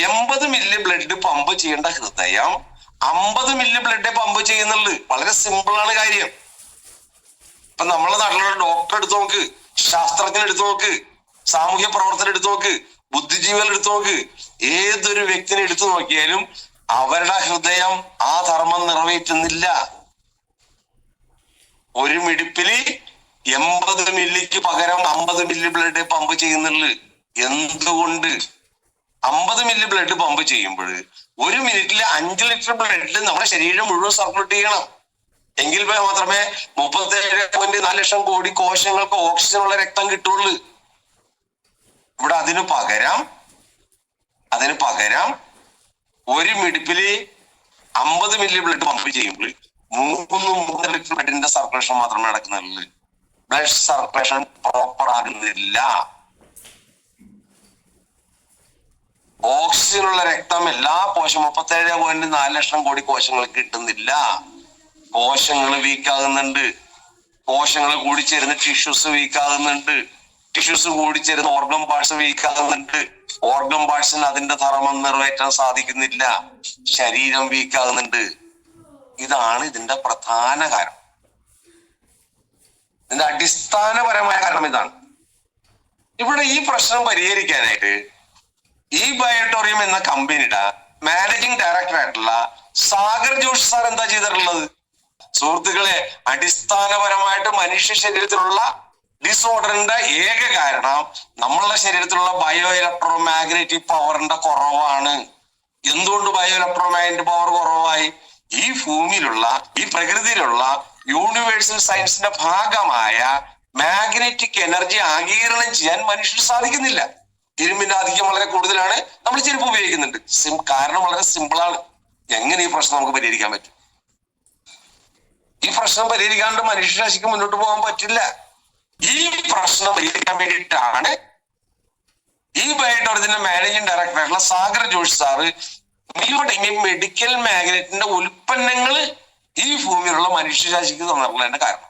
80 milli blood pump ചെയ്യേണ്ട ഹൃദയം 50 milli blood pump ചെയ്യുന്നുള്ളു. വളരെ സിമ്പിൾ ആണ് കാര്യം. ഇപ്പൊ നമ്മളെ നാട്ടിലുള്ള ഡോക്ടർ എടുത്തു നോക്ക്, ശാസ്ത്രജ്ഞൻ എടുത്തു നോക്ക്, സാമൂഹ്യ പ്രവർത്തനം എടുത്തു നോക്ക്, ബുദ്ധിജീവികൾ എടുത്തു നോക്ക്, ഏതൊരു വ്യക്തിനെ എടുത്തു നോക്കിയാലും അവരുടെ ഹൃദയം ആ ധർമ്മം നിറവേറ്റുന്നില്ല. ഒരു മിടിപ്പില് 80 മില്ലിക്ക് പകരം 50 മില്ലി ബ്ലഡ് പമ്പ് ചെയ്യുന്നുള്ളു. എന്തുകൊണ്ട്? 50 മില്ലി ബ്ലഡ് പമ്പ് ചെയ്യുമ്പോൾ ഒരു മിനിറ്റിൽ 5 ലിറ്റർ ബ്ലഡ് നമ്മുടെ ശരീരം മുഴുവൻ സർക്കുലേറ്റ് ചെയ്യണം. എങ്കിൽ മാത്രമേ 37.4 ലക്ഷം കോടി കോശങ്ങൾക്ക് ഓക്സിജനുള്ള രക്തം കിട്ടുള്ളൂ. ഇവിടെ അതിനു പകരം ഒരു മിനിറ്റില് 50 മില്ലി ബ്ലഡ് പമ്പ് ചെയ്യുമ്പോൾ 3 ലിറ്റർ ബ്ലഡിന്റെ സർക്കുലേഷൻ മാത്രമേ നടക്കുന്നുള്ളൂ. ബ്ലഡ് സർക്കുലേഷൻ പ്രോപ്പർ ആകുന്നില്ല. ഓക്സിജനുള്ള രക്തം എല്ലാ കോശം 37.4 ലക്ഷം കോടി കോശങ്ങൾക്ക് കിട്ടുന്നില്ല. കോശങ്ങൾ വീക്കാകുന്നുണ്ട്. കോശങ്ങൾ കൂടിച്ചേരുന്ന ടിഷ്യൂസ് വീക്കാകുന്നുണ്ട്. ടിഷ്യൂസ് കൂടിച്ചേരുന്ന ഓർഗൻ പാർട്സ് വീക്കാകുന്നുണ്ട്. ഓർഗൻ പാർട്സിന് അതിന്റെ ധർമ്മം നിറവേറ്റാൻ സാധിക്കുന്നില്ല. ശരീരം വീക്കാകുന്നുണ്ട്. ഇതാണ് ഇതിന്റെ പ്രധാന കാരണം. ഇതിന്റെ അടിസ്ഥാനപരമായ കാരണം ഇതാണ്. ഇവിടെ ഈ പ്രശ്നം പരിഹരിക്കാനായിട്ട് ഈ ബയോട്ടോറിയം എന്ന കമ്പനിയുടെ മാനേജിംഗ് ഡയറക്ടർ ആയിട്ടുള്ള സാഗർ ജോഷി സാർ എന്താ ചെയ്തിട്ടുള്ളത്? സുഹൃത്തുക്കളെ, അടിസ്ഥാനപരമായിട്ട് മനുഷ്യ ശരീരത്തിലുള്ള ഡിസോർഡറിന്റെ ഏക കാരണം നമ്മളുടെ ശരീരത്തിലുള്ള ബയോ ഇലക്ട്രോ മാഗ്നറ്റിക് പവറിന്റെ കുറവാണ്. എന്തുകൊണ്ട് ബയോ ഇലക്ട്രോ മാഗ്നറ്റിക് പവർ കുറവായി? ഈ ഭൂമിയിലുള്ള, ഈ പ്രകൃതിയിലുള്ള യൂണിവേഴ്സൽ സയൻസിന്റെ ഭാഗമായ മാഗ്നറ്റിക് എനർജി ആഗിരണം ചെയ്യാൻ മനുഷ്യന് സാധിക്കുന്നില്ല. ഇരുമ്പിന്റെ ആധിക്യം വളരെ കൂടുതലാണ്. നമ്മൾ ചെരുപ്പ് ഉപയോഗിക്കുന്നുണ്ട്. കാരണം വളരെ സിമ്പിളാണ്. എങ്ങനെ ഈ പ്രശ്നം നമുക്ക് പരിഹരിക്കാൻ പറ്റും? ഈ പ്രശ്നം പരിഹരിക്കാണ്ട് മനുഷ്യരാശിക്ക് മുന്നോട്ട് പോകാൻ പറ്റില്ല. ഈ പ്രശ്നം പരിഹരിക്കാൻ വേണ്ടിയിട്ടാണ് ഈ ബയോട്ടോറിയത്തിന്റെ മാനേജിംഗ് ഡയറക്ടറായിട്ടുള്ള സാഗർ ജോഷി സാറ് മെഡിക്കൽ മാഗ്നറ്റിന്റെ ഉൽപ്പന്നങ്ങൾ ഈ ഭൂമിയിലുള്ള മനുഷ്യരാശിക്ക് തന്നിട്ടുള്ളതിന്റെ കാരണം.